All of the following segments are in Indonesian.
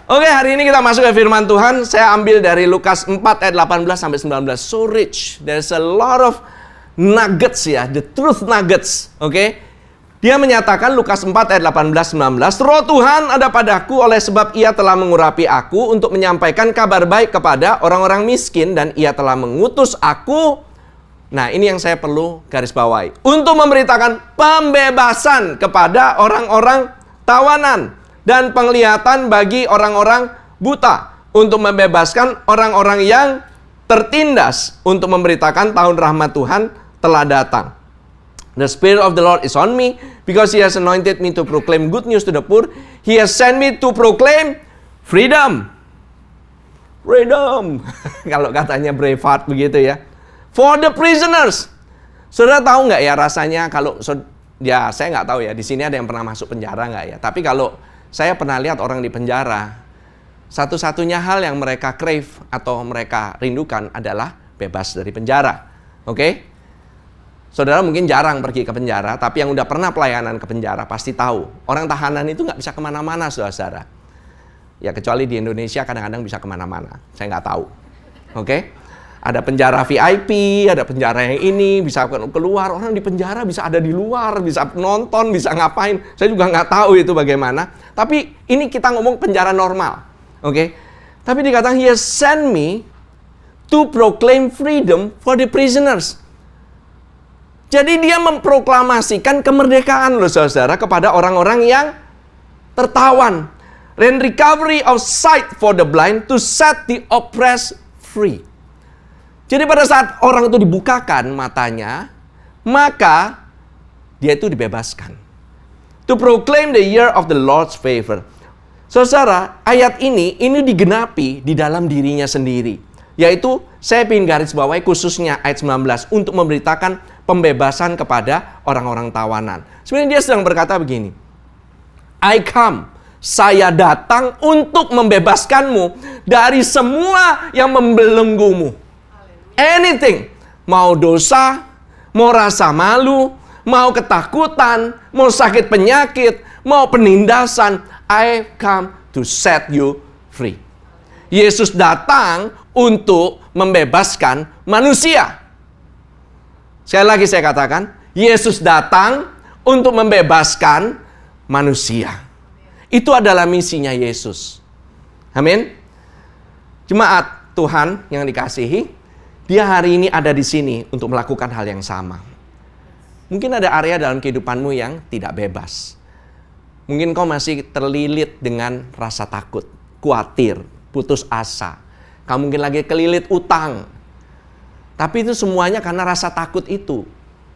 Oke, hari ini kita masuk ke firman Tuhan. Saya ambil dari Lukas 4 ayat 18 sampai 19. So rich. There's a lot of nuggets ya, the truth nuggets. Oke. Dia menyatakan Lukas 4 ayat 18 19, Roh Tuhan ada padaku oleh sebab Ia telah mengurapi aku untuk menyampaikan kabar baik kepada orang-orang miskin dan Ia telah mengutus aku. Nah, ini yang saya perlu garis bawahi. Untuk memberitakan pembebasan kepada orang-orang tawanan dan penglihatan bagi orang-orang buta, untuk membebaskan orang-orang yang tertindas, untuk memberitakan tahun rahmat Tuhan telah datang. The Spirit of the Lord is on me, because He has anointed me to proclaim good news to the poor. He has sent me to proclaim freedom. Freedom. Kalau katanya Braveheart begitu ya. For the prisoners. Saudara tahu nggak ya rasanya kalau, ya saya nggak tahu ya, di sini ada yang pernah masuk penjara nggak ya. Tapi kalau saya pernah lihat orang di penjara, satu-satunya hal yang mereka crave atau mereka rindukan adalah bebas dari penjara. Oke? Saudara mungkin jarang pergi ke penjara, tapi yang udah pernah pelayanan ke penjara pasti tahu. Orang tahanan itu nggak bisa kemana-mana, saudara. Ya kecuali di Indonesia kadang-kadang bisa kemana-mana. Saya nggak tahu. Oke? Ada penjara VIP, ada penjara yang ini, bisa keluar. Orang di penjara bisa ada di luar, bisa nonton, bisa ngapain. Saya juga nggak tahu itu bagaimana. Tapi ini kita ngomong penjara normal. Oke? Tapi dikatakan, He has sent me to proclaim freedom for the prisoners. Jadi dia memproklamasikan kemerdekaan loh saudara kepada orang-orang yang tertawan. And recovery of sight for the blind to set the oppressed free. Jadi pada saat orang itu dibukakan matanya, maka dia itu dibebaskan. To proclaim the year of the Lord's favor. Saudara, ayat ini digenapi di dalam dirinya sendiri. Yaitu saya ingin garis bawahi khususnya ayat 19 untuk memberitakan pembebasan kepada orang-orang tawanan. Sebenarnya dia sedang berkata begini, I come, saya datang untuk membebaskanmu dari semua yang membelenggumu. Anything, mau dosa, mau rasa malu, mau ketakutan, mau sakit penyakit, mau penindasan, I come to set you free. Yesus datang untuk membebaskan manusia. Sekali lagi saya katakan, Yesus datang untuk membebaskan manusia. Itu adalah misinya Yesus. Amin. Jemaat Tuhan yang dikasihi, dia hari ini ada di sini untuk melakukan hal yang sama. Mungkin ada area dalam kehidupanmu yang tidak bebas. Mungkin kau masih terlilit dengan rasa takut, khawatir, putus asa. Kamu mungkin lagi kelilit utang. Tapi itu semuanya karena rasa takut itu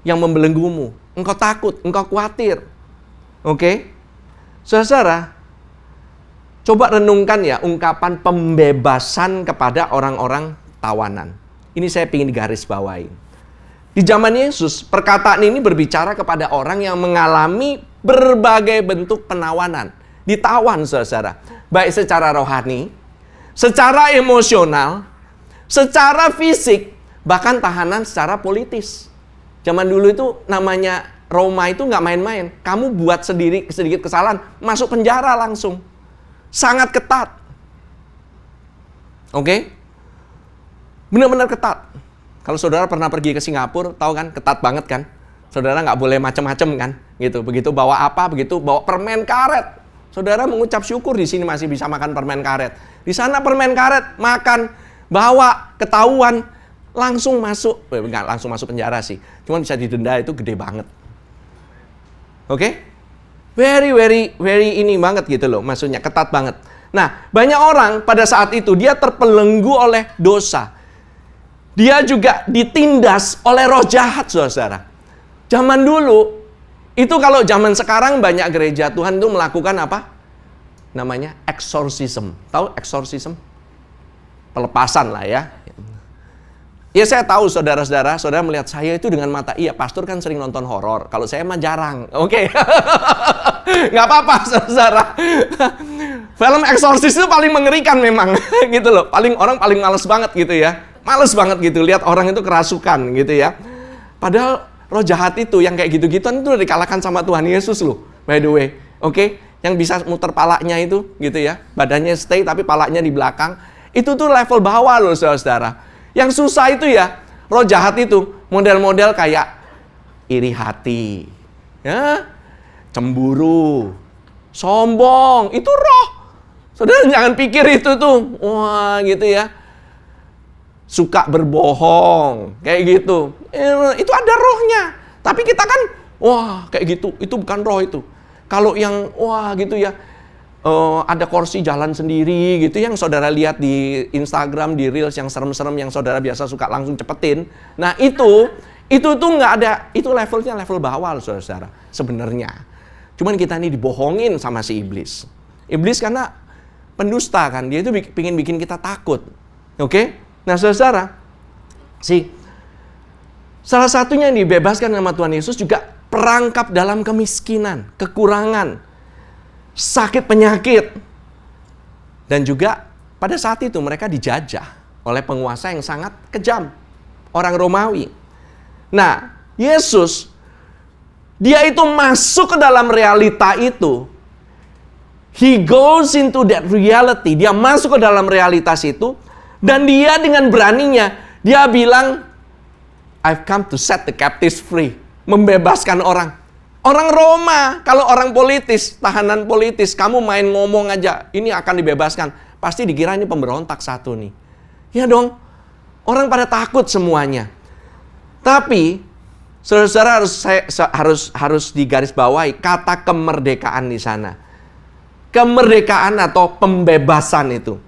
yang membelenggumu. Engkau takut, engkau khawatir. Oke? Saudara, coba renungkan ya ungkapan pembebasan kepada orang-orang tawanan. Ini saya ingin digaris bawahi. Di zaman Yesus, perkataan ini berbicara kepada orang yang mengalami berbagai bentuk penawanan. Ditawan, saudara. Baik secara rohani, secara emosional, secara fisik, bahkan tahanan secara politis. Zaman dulu itu namanya Roma itu nggak main-main. Kamu buat sedikit kesalahan, masuk penjara langsung. Sangat ketat. Oke? Benar-benar ketat. Kalau saudara pernah pergi ke Singapura, tahu kan, ketat banget kan? Saudara nggak boleh macam-macam kan? Gitu. Begitu bawa apa, begitu bawa permen karet. Saudara mengucap syukur di sini masih bisa makan permen karet. Di sana permen karet, makan, bawa, ketahuan, langsung masuk. Enggak langsung masuk penjara sih. Cuma bisa didenda, itu gede banget. Oke? Very ini banget gitu loh. Maksudnya ketat banget. Nah, banyak orang pada saat itu dia terpelenggu oleh dosa. Dia juga ditindas oleh roh jahat, saudara. Zaman dulu, itu kalau zaman sekarang banyak gereja Tuhan itu melakukan apa? Namanya exorcism. Tahu exorcism? Pelepasan lah ya. Ya saya tahu saudara-saudara melihat saya itu dengan mata, iya pastor kan sering nonton horor. Kalau saya mah jarang. Oke. Nggak apa-apa saudara. Film eksorsis itu paling mengerikan memang. Gitu loh. Orang paling males banget gitu ya. Males banget gitu lihat orang itu kerasukan gitu ya. Padahal roh jahat itu yang kayak gitu-gituan itu udah dikalahkan sama Tuhan Yesus loh. By the way. Oke. Yang bisa muter palanya itu, gitu ya. Badannya stay tapi palanya di belakang. Itu tuh level bawah loh, saudara-saudara. Yang susah itu ya, roh jahat itu model-model kayak iri hati, ya, cemburu, sombong. Itu roh. Saudara jangan pikir itu tuh, wah gitu ya. Suka berbohong, kayak gitu. Itu ada rohnya. Tapi kita kan, wah kayak gitu, itu bukan roh itu. Kalau yang, wah gitu ya, ada kursi jalan sendiri gitu, yang saudara lihat di Instagram, di Reels yang serem-serem, yang saudara biasa suka langsung cepetin. Nah itu tuh nggak ada, itu levelnya level bawah saudara-saudara, sebenarnya. Cuman kita ini dibohongin sama si iblis. Iblis karena pendusta kan, dia itu pengen bikin kita takut. Oke? Nah saudara, salah satunya yang dibebaskan sama Tuhan Yesus juga perangkap dalam kemiskinan, kekurangan, sakit penyakit. Dan juga pada saat itu mereka dijajah oleh penguasa yang sangat kejam, orang Romawi. Nah, Yesus, dia itu masuk ke dalam realita itu. He goes into that reality. Dia masuk ke dalam realitas itu. Dan dia dengan beraninya, dia bilang, I've come to set the captives free. Membebaskan orang. Orang Roma, kalau orang politis, tahanan politis, kamu main ngomong aja, ini akan dibebaskan. Pasti dikira ini pemberontak satu nih. Ya dong, orang pada takut semuanya. Tapi, saudara harus digarisbawahi kata kemerdekaan di sana. Kemerdekaan atau pembebasan itu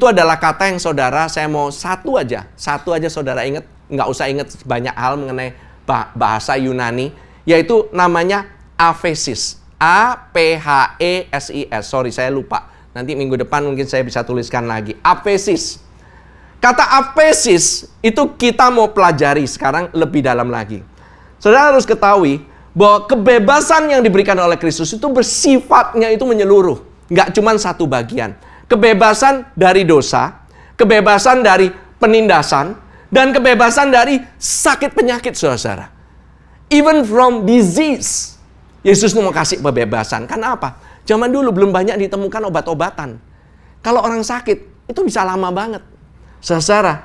adalah kata yang saudara, saya mau satu aja saudara ingat, nggak usah ingat banyak hal mengenai bahasa Yunani, yaitu namanya aphesis, A-P-H-E-S-I-S. Sorry, saya lupa. Nanti minggu depan mungkin saya bisa tuliskan lagi. Aphesis. Kata aphesis itu kita mau pelajari sekarang lebih dalam lagi. Saudara harus ketahui bahwa kebebasan yang diberikan oleh Kristus itu bersifatnya itu menyeluruh. Nggak cuma satu bagian. Kebebasan dari dosa, kebebasan dari penindasan, dan kebebasan dari sakit penyakit, saudara. Even from disease. Yesus mau kasih kebebasan. Karena apa? Zaman dulu belum banyak ditemukan obat-obatan. Kalau orang sakit, itu bisa lama banget. Saudara,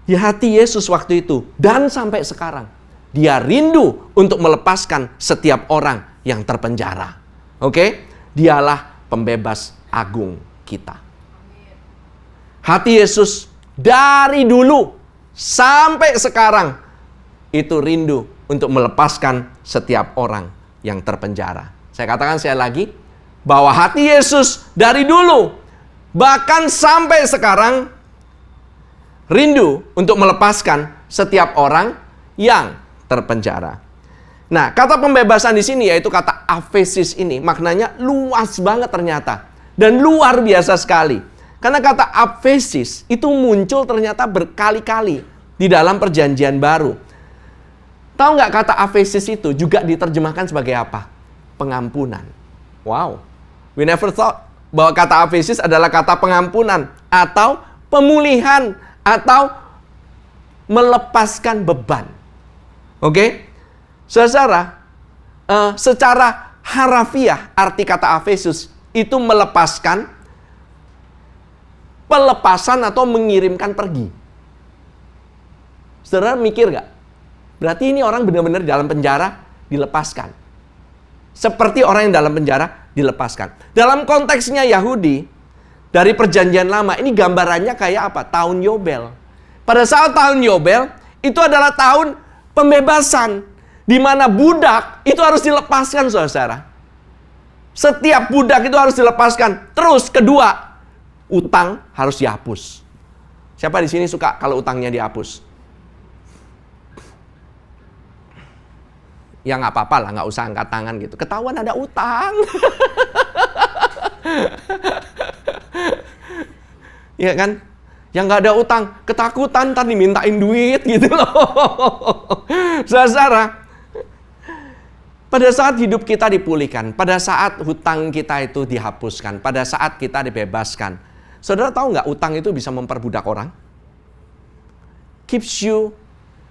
ya hati Yesus waktu itu, dan sampai sekarang, dia rindu untuk melepaskan setiap orang yang terpenjara. Oke? Dialah pembebas agung kita. Hati Yesus dari dulu sampai sekarang itu rindu untuk melepaskan setiap orang yang terpenjara. Saya katakan sekali lagi bahwa hati Yesus dari dulu bahkan sampai sekarang rindu untuk melepaskan setiap orang yang terpenjara. Nah, kata pembebasan di sini yaitu kata aphesis ini maknanya luas banget ternyata dan luar biasa sekali. Karena kata aphesis itu muncul ternyata berkali-kali di dalam Perjanjian Baru. Tahu nggak kata aphesis itu juga diterjemahkan sebagai apa? Pengampunan. Wow. We never thought bahwa kata aphesis adalah kata pengampunan atau pemulihan atau melepaskan beban. Oke? Saudara, secara harafiah arti kata aphesis itu melepaskan, pelepasan atau mengirimkan pergi. Saudara mikir nggak? Berarti ini orang benar-benar dalam penjara dilepaskan. Seperti orang yang dalam penjara dilepaskan. Dalam konteksnya Yahudi, dari Perjanjian Lama, ini gambarannya kayak apa? Tahun Yobel. Pada saat tahun Yobel, itu adalah tahun pembebasan. Di mana budak itu harus dilepaskan, saudara. Setiap budak itu harus dilepaskan. Terus kedua, utang harus dihapus. Siapa di sini suka kalau utangnya dihapus? Ya nggak apa-apa lah, nggak usah angkat tangan gitu. Ketahuan ada utang. Iya kan? Yang nggak ada utang, ketakutan ntar dimintain duit gitu loh. Saudara, pada saat hidup kita dipulihkan, pada saat hutang kita itu dihapuskan, pada saat kita dibebaskan, saudara tahu nggak utang itu bisa memperbudak orang? Keeps you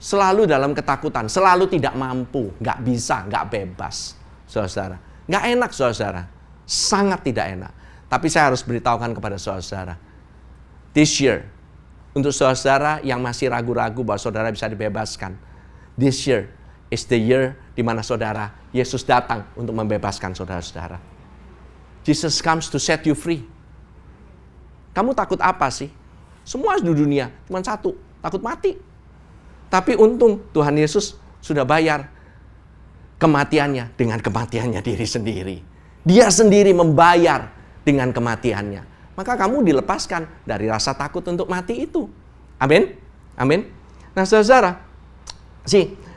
selalu dalam ketakutan, selalu tidak mampu, nggak bisa, nggak bebas, saudara. Nggak enak, saudara. Sangat tidak enak. Tapi saya harus beritahukan kepada saudara-saudara. This year, untuk saudara-saudara yang masih ragu-ragu bahwa saudara bisa dibebaskan. This year is the year di mana saudara, Yesus datang untuk membebaskan saudara-saudara. Jesus comes to set you free. Kamu takut apa sih? Semua di dunia, cuma satu, takut mati. Tapi untung Tuhan Yesus sudah bayar kematiannya dengan kematiannya diri sendiri. Dia sendiri membayar dengan kematiannya. Maka kamu dilepaskan dari rasa takut untuk mati itu. Amin? Amin? Nah saudara,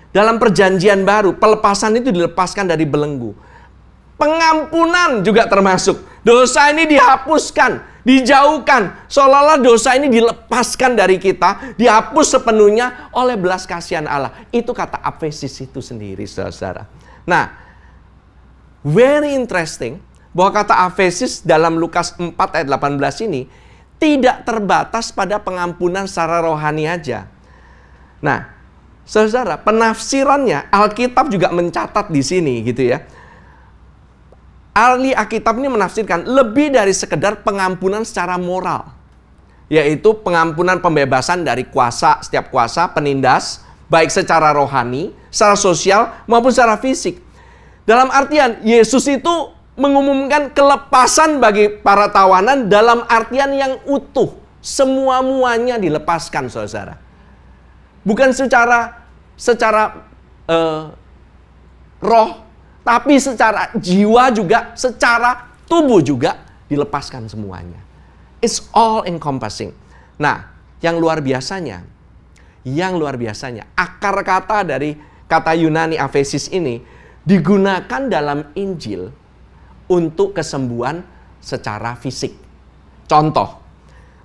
dalam perjanjian baru, pelepasan itu dilepaskan dari belenggu. Pengampunan juga termasuk. Dosa ini dihapuskan, dijauhkan. Seolah-olah dosa ini dilepaskan dari kita, dihapus sepenuhnya oleh belas kasihan Allah. Itu kata Efesis itu sendiri, saudara. Nah, very interesting bahwa kata Efesis dalam Lukas 4 ayat 18 ini tidak terbatas pada pengampunan secara rohani aja. Nah, saudara, penafsirannya Alkitab juga mencatat di sini gitu ya. Ahli Alkitab ini menafsirkan lebih dari sekedar pengampunan secara moral, yaitu pengampunan pembebasan dari kuasa, setiap kuasa penindas, baik secara rohani, secara sosial, maupun secara fisik. Dalam artian, Yesus itu mengumumkan kelepasan bagi para tawanan dalam artian yang utuh. Semua-muanya dilepaskan, saudara. Bukan secara roh, tapi secara jiwa juga, secara tubuh juga dilepaskan semuanya. It's all encompassing. Nah, yang luar biasanya, akar kata dari kata Yunani Efesis ini digunakan dalam Injil untuk kesembuhan secara fisik. Contoh,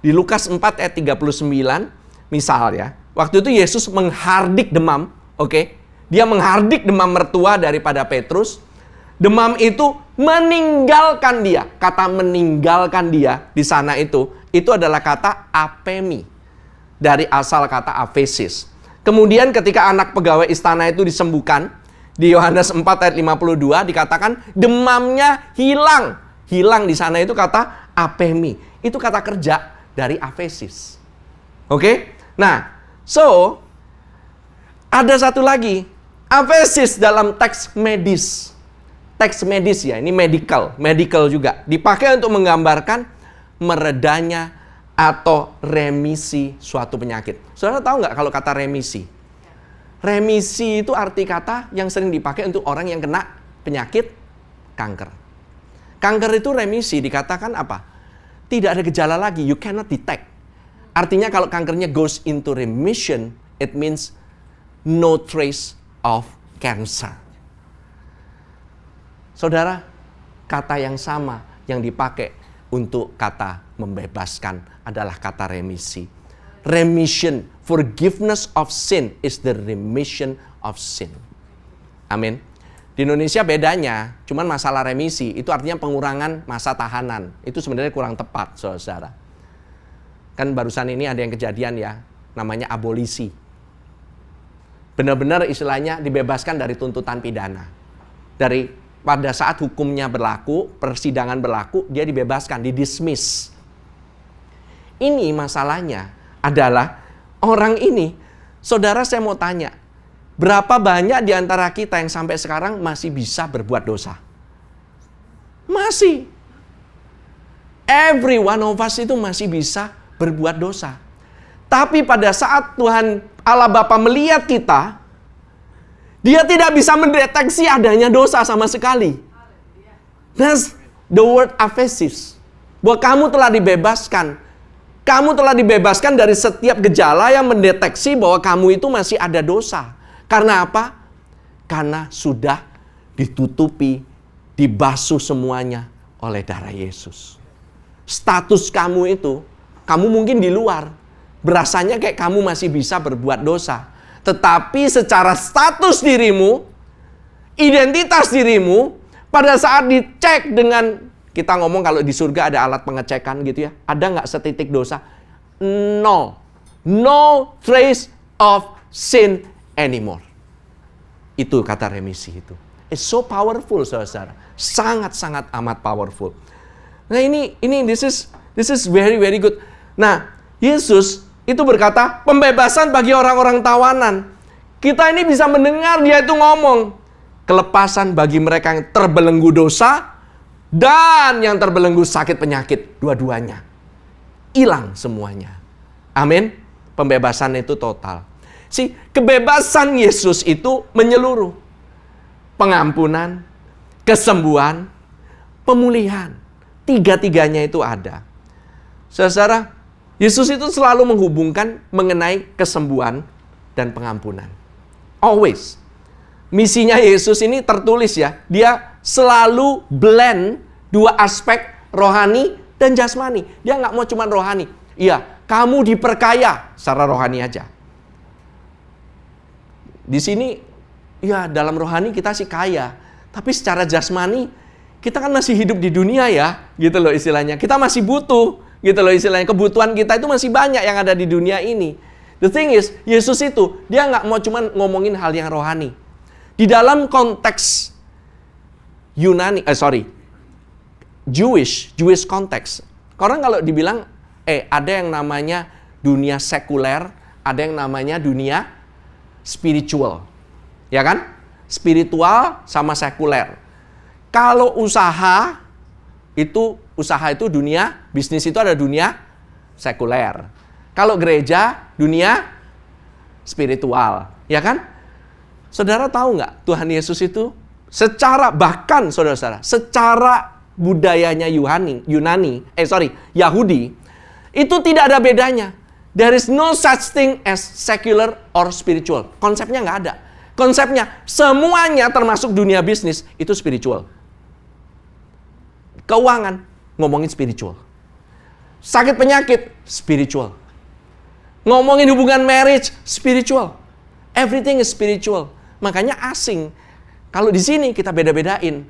di Lukas 4 ayat 39, misal ya, waktu itu Yesus menghardik demam, oke? Dia menghardik demam mertua daripada Petrus. Demam itu meninggalkan dia. Kata meninggalkan dia di sana itu adalah kata apemi. Dari asal kata Efesis. Kemudian ketika anak pegawai istana itu disembuhkan, di Yohanes 4 ayat 52 dikatakan demamnya hilang. Hilang di sana itu kata apemi. Itu kata kerja dari Efesis. Oke? Nah, so ada satu lagi. Efesis dalam teks medis. Teks medis ya, ini medical juga. Dipakai untuk menggambarkan meredanya atau remisi suatu penyakit. Saudara tahu nggak kalau kata remisi? Remisi itu arti kata yang sering dipakai untuk orang yang kena penyakit kanker. Kanker itu remisi, dikatakan apa? Tidak ada gejala lagi, you cannot detect. Artinya kalau kankernya goes into remission, it means no trace of cancer. Saudara, kata yang sama yang dipakai untuk kata membebaskan adalah kata remisi. Remission, forgiveness of sin is the remission of sin. Amin. Di Indonesia bedanya, cuman masalah remisi itu artinya pengurangan masa tahanan. Itu sebenarnya kurang tepat, saudara. Kan barusan ini ada yang kejadian ya, namanya abolisi. Benar-benar istilahnya dibebaskan dari tuntutan pidana. Dari pada saat hukumnya berlaku, persidangan berlaku, dia dibebaskan, didismiss. Ini masalahnya adalah orang ini, saudara saya mau tanya, berapa banyak di antara kita yang sampai sekarang masih bisa berbuat dosa? Masih. Every one of us itu masih bisa berbuat dosa. Tapi pada saat Tuhan Allah Bapa melihat kita, Dia tidak bisa mendeteksi adanya dosa sama sekali. That's the word Efesis. Bahwa kamu telah dibebaskan. Kamu telah dibebaskan dari setiap gejala yang mendeteksi bahwa kamu itu masih ada dosa. Karena apa? Karena sudah ditutupi, dibasuh semuanya oleh darah Yesus. Status kamu itu, kamu mungkin di luar. Berasanya kayak kamu masih bisa berbuat dosa. Tetapi secara status dirimu, identitas dirimu, pada saat dicek dengan, kita ngomong kalau di surga ada alat pengecekan gitu ya. Ada nggak setitik dosa? No. No trace of sin anymore. Itu kata remisi itu. is so powerful, saudara. Sangat-sangat amat powerful. Nah ini this is very very good. Nah, Yesus itu berkata, pembebasan bagi orang-orang tawanan. Kita ini bisa mendengar dia itu ngomong, kelepasan bagi mereka yang terbelenggu dosa dan yang terbelenggu sakit penyakit, dua-duanya hilang semuanya. Amin. Pembebasan itu total. Kebebasan Yesus itu menyeluruh. Pengampunan, kesembuhan, pemulihan. Tiga-tiganya itu ada. Saudara, Yesus itu selalu menghubungkan mengenai kesembuhan dan pengampunan. Always. Misinya Yesus ini tertulis ya. Dia selalu blend dua aspek rohani dan jasmani. Dia nggak mau cuma rohani. Iya, kamu diperkaya secara rohani aja. Di sini, ya dalam rohani kita sih kaya. Tapi secara jasmani, kita kan masih hidup di dunia ya. Gitu loh istilahnya. Kita masih butuh. Gitu loh istilahnya. Kebutuhan kita itu masih banyak yang ada di dunia ini. The thing is, Yesus itu, dia nggak mau cuma ngomongin hal yang rohani. Di dalam konteks Jewish konteks. Orang kalau dibilang, ada yang namanya dunia sekuler, ada yang namanya dunia spiritual. Ya kan? Spiritual sama sekuler. Kalau usaha itu dunia, bisnis itu ada dunia sekuler. Kalau gereja, dunia spiritual. Ya kan? Saudara tahu nggak, Tuhan Yesus itu secara budayanya Yahudi, itu tidak ada bedanya. There is no such thing as secular or spiritual. Konsepnya nggak ada. Konsepnya semuanya termasuk dunia bisnis itu spiritual. Keuangan, ngomongin spiritual. Sakit penyakit, spiritual. Ngomongin hubungan marriage, spiritual. Everything is spiritual. Makanya asing. Kalau di sini kita beda-bedain.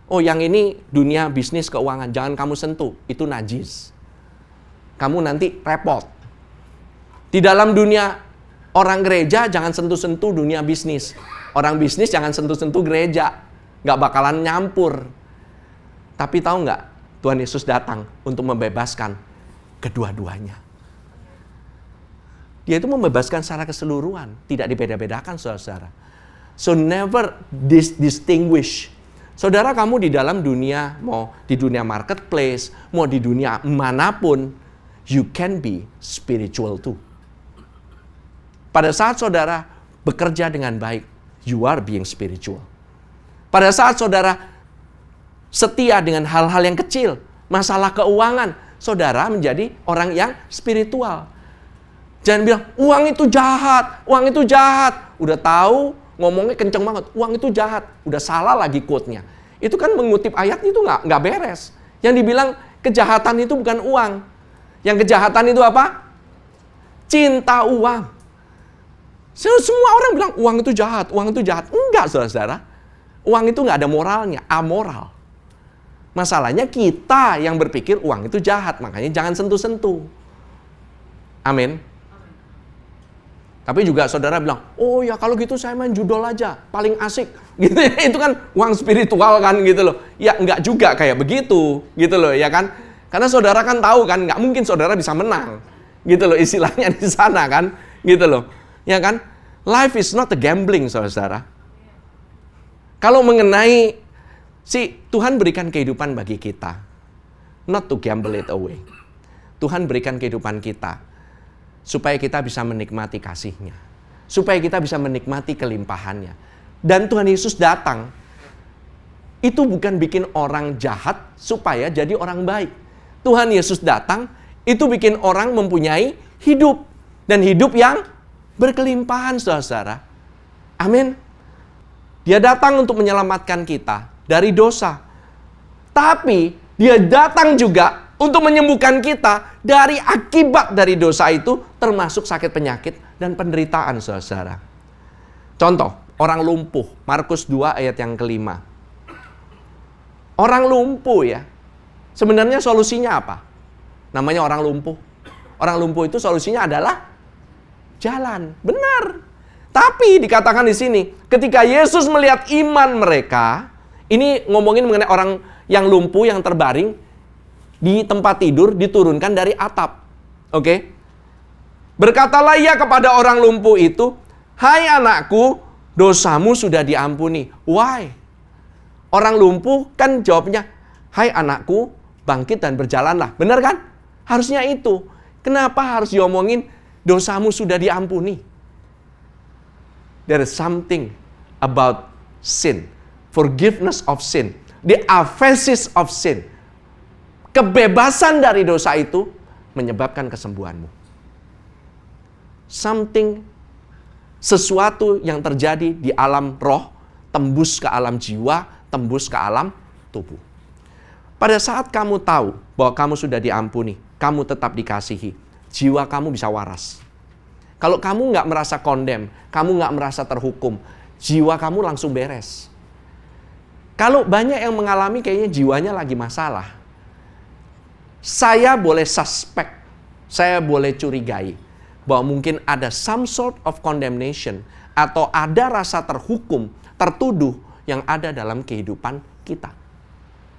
Oh, yang ini dunia bisnis keuangan, jangan kamu sentuh, itu najis. Kamu nanti repot. Di dalam dunia orang gereja jangan sentuh-sentuh dunia bisnis. Orang bisnis jangan sentuh-sentuh gereja. Nggak bakalan nyampur. Tapi tahu nggak, Tuhan Yesus datang untuk membebaskan kedua-duanya. Dia itu membebaskan secara keseluruhan, tidak dibeda-bedakan, saudara. So never distinguish. Saudara, kamu di dalam dunia, mau di dunia marketplace, mau di dunia manapun, you can be spiritual too. Pada saat saudara bekerja dengan baik, you are being spiritual. Pada saat saudara setia dengan hal-hal yang kecil, masalah keuangan, saudara menjadi orang yang spiritual. Jangan bilang, uang itu jahat, uang itu jahat. Udah tahu, ngomongnya kenceng banget, uang itu jahat. Udah salah lagi quote-nya. Itu kan mengutip ayat itu nggak beres. Yang dibilang kejahatan itu bukan uang. Yang kejahatan itu apa? Cinta uang. Semua orang bilang uang itu jahat, uang itu jahat. Enggak, saudara-saudara. Uang itu nggak ada moralnya, amoral. Masalahnya kita yang berpikir uang itu jahat, makanya jangan sentuh-sentuh. Amin. Tapi juga saudara bilang, oh ya kalau gitu saya main judol aja, paling asik. Gitu, itu kan uang spiritual kan gitu loh. Ya enggak juga kayak begitu, gitu loh ya kan. Karena saudara kan tahu kan, nggak mungkin saudara bisa menang. Gitu loh istilahnya di sana kan, gitu loh. Ya kan, life is not a gambling, saudara. Kalau mengenai Tuhan berikan kehidupan bagi kita, not to gamble it away. Tuhan berikan kehidupan kita supaya kita bisa menikmati kasih-Nya, supaya kita bisa menikmati kelimpahannya. Dan Tuhan Yesus datang, itu bukan bikin orang jahat supaya jadi orang baik. Tuhan Yesus datang, itu bikin orang mempunyai hidup, dan hidup yang berkelimpahan, saudara. Amin. Dia datang untuk menyelamatkan kita dari dosa. Tapi dia datang juga untuk menyembuhkan kita dari akibat dari dosa itu, termasuk sakit penyakit dan penderitaan, saudara. Contoh, orang lumpuh, Markus 2 ayat yang kelima. Orang lumpuh ya, sebenarnya solusinya apa? Namanya orang lumpuh. Orang lumpuh itu solusinya adalah jalan, benar. Tapi dikatakan di sini, ketika Yesus melihat iman mereka, ini ngomongin mengenai orang yang lumpuh, yang terbaring di tempat tidur, diturunkan dari atap. Oke? Berkatalah ia kepada orang lumpuh itu, "Hai anakku, dosamu sudah diampuni." Why? Orang lumpuh kan jawabnya, "Hai anakku, bangkit dan berjalanlah." Benar kan? Harusnya itu. Kenapa harus diomongin dosamu sudah diampuni? There is something about sin. Forgiveness of sin. The aphesis of sin. Kebebasan dari dosa itu menyebabkan kesembuhanmu. Sesuatu yang terjadi di alam roh, tembus ke alam jiwa, tembus ke alam tubuh. Pada saat kamu tahu bahwa kamu sudah diampuni, kamu tetap dikasihi, jiwa kamu bisa waras. Kalau kamu nggak merasa condemn, kamu nggak merasa terhukum, jiwa kamu langsung beres. Kalau banyak yang mengalami kayaknya jiwanya lagi masalah, saya boleh suspek, saya boleh curigai bahwa mungkin ada some sort of condemnation atau ada rasa terhukum, tertuduh yang ada dalam kehidupan kita.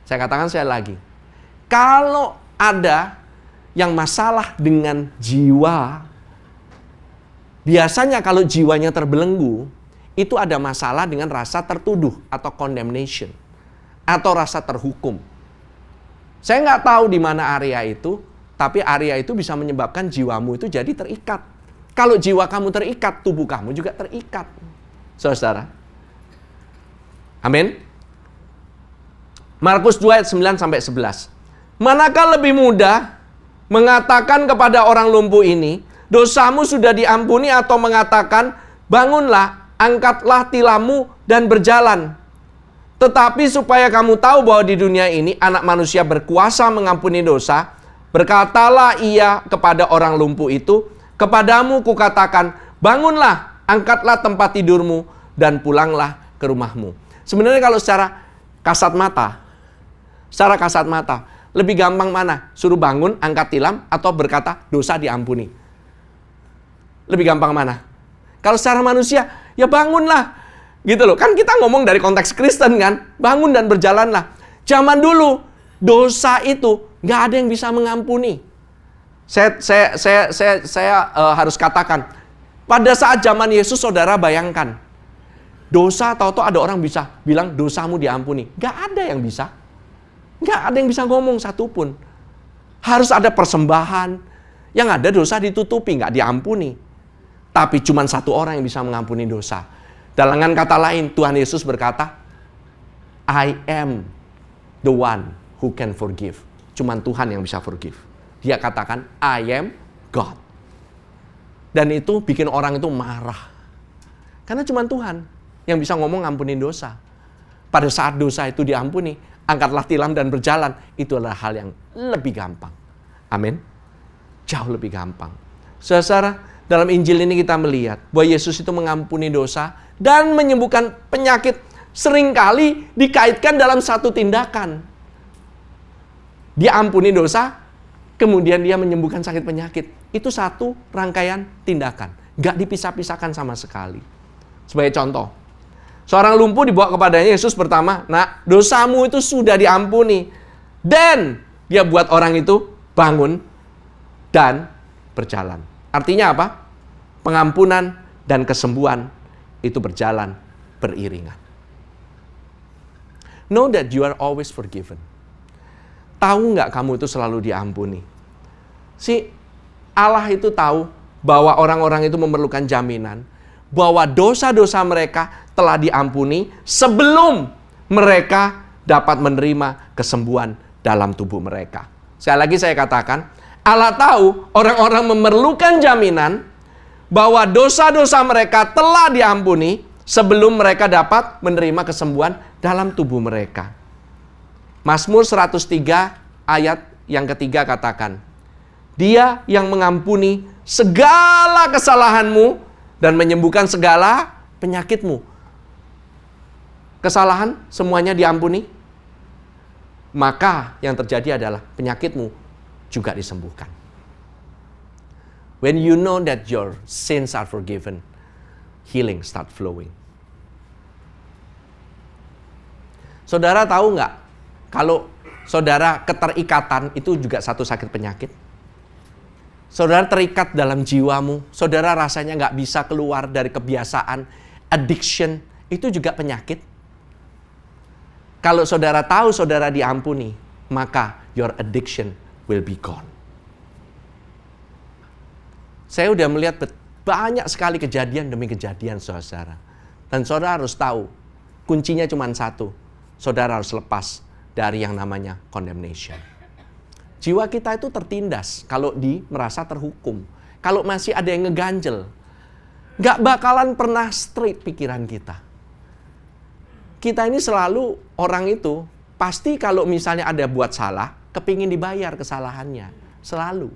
Saya katakan sekali lagi, kalau ada yang masalah dengan jiwa, biasanya kalau jiwanya terbelenggu, itu ada masalah dengan rasa tertuduh atau condemnation, atau rasa terhukum. Saya nggak tahu di mana area itu, tapi area itu bisa menyebabkan jiwamu itu jadi terikat. Kalau jiwa kamu terikat, tubuh kamu juga terikat. Saudara. Amin. Markus 2 ayat 9-11. Manakah lebih mudah mengatakan kepada orang lumpuh ini, dosamu sudah diampuni, atau mengatakan, bangunlah, angkatlah tilammu dan berjalan. Tetapi supaya kamu tahu bahwa di dunia ini anak manusia berkuasa mengampuni dosa, berkatalah ia kepada orang lumpuh itu, kepadamu kukatakan, bangunlah, angkatlah tempat tidurmu dan pulanglah ke rumahmu. Sebenarnya kalau secara kasat mata, lebih gampang mana? Suruh bangun, angkat tilam, atau berkata dosa diampuni? Lebih gampang mana? Kalau secara manusia, ya bangunlah. Gitu loh. Kan kita ngomong dari konteks Kristen kan. Bangun dan berjalanlah. Zaman dulu, dosa itu nggak ada yang bisa mengampuni. Saya harus katakan, pada saat zaman Yesus, saudara bayangkan, dosa tahu-tahu ada orang bisa bilang dosamu diampuni. Nggak ada yang bisa. Nggak ada yang bisa ngomong satupun. Harus ada persembahan. Yang ada dosa ditutupi, nggak diampuni. Tapi cuma satu orang yang bisa mengampuni dosa. Dengan kata lain, Tuhan Yesus berkata, I am the one who can forgive. Cuman Tuhan yang bisa forgive. Dia katakan, I am God. Dan itu bikin orang itu marah. Karena cuman Tuhan yang bisa ngomong ngampunin dosa. Pada saat dosa itu diampuni, angkatlah tilam dan berjalan. Itu adalah hal yang lebih gampang. Amin. Jauh lebih gampang. Saudara, dalam Injil ini kita melihat bahwa Yesus itu mengampuni dosa dan menyembuhkan penyakit, seringkali dikaitkan dalam satu tindakan. Dia ampuni dosa, kemudian dia menyembuhkan sakit penyakit. Itu satu rangkaian tindakan. Gak dipisah-pisahkan sama sekali. Sebagai contoh, seorang lumpuh dibawa kepadanya Yesus pertama, "Nak, dosamu itu sudah diampuni." Dan dia buat orang itu bangun dan berjalan. Artinya apa? Pengampunan dan kesembuhan itu berjalan beriringan. Know that you are always forgiven. Tahu nggak kamu itu selalu diampuni? Allah itu tahu bahwa orang-orang itu memerlukan jaminan bahwa dosa-dosa mereka telah diampuni sebelum mereka dapat menerima kesembuhan dalam tubuh mereka. Sekali lagi saya katakan, Allah tahu orang-orang memerlukan jaminan bahwa dosa-dosa mereka telah diampuni sebelum mereka dapat menerima kesembuhan dalam tubuh mereka. Mazmur 103 ayat yang ketiga katakan, Dia yang mengampuni segala kesalahanmu dan menyembuhkan segala penyakitmu. Kesalahan semuanya diampuni, maka yang terjadi adalah penyakitmu juga disembuhkan. When you know that your sins are forgiven, healing start flowing. Saudara tahu nggak, kalau saudara keterikatan itu juga satu sakit penyakit? Saudara terikat dalam jiwamu, saudara rasanya nggak bisa keluar dari kebiasaan, addiction, itu juga penyakit. Kalau saudara tahu saudara diampuni, maka your addiction will be gone. Saya udah melihat banyak sekali kejadian demi kejadian, saudara. Dan saudara harus tahu, kuncinya cuma satu. Saudara harus lepas dari yang namanya condemnation. Jiwa kita itu tertindas kalau merasa terhukum. Kalau masih ada yang ngeganjel. Gak bakalan pernah straight pikiran kita. Kita ini selalu, orang itu, pasti kalau misalnya ada buat salah, kepingin dibayar kesalahannya. Selalu.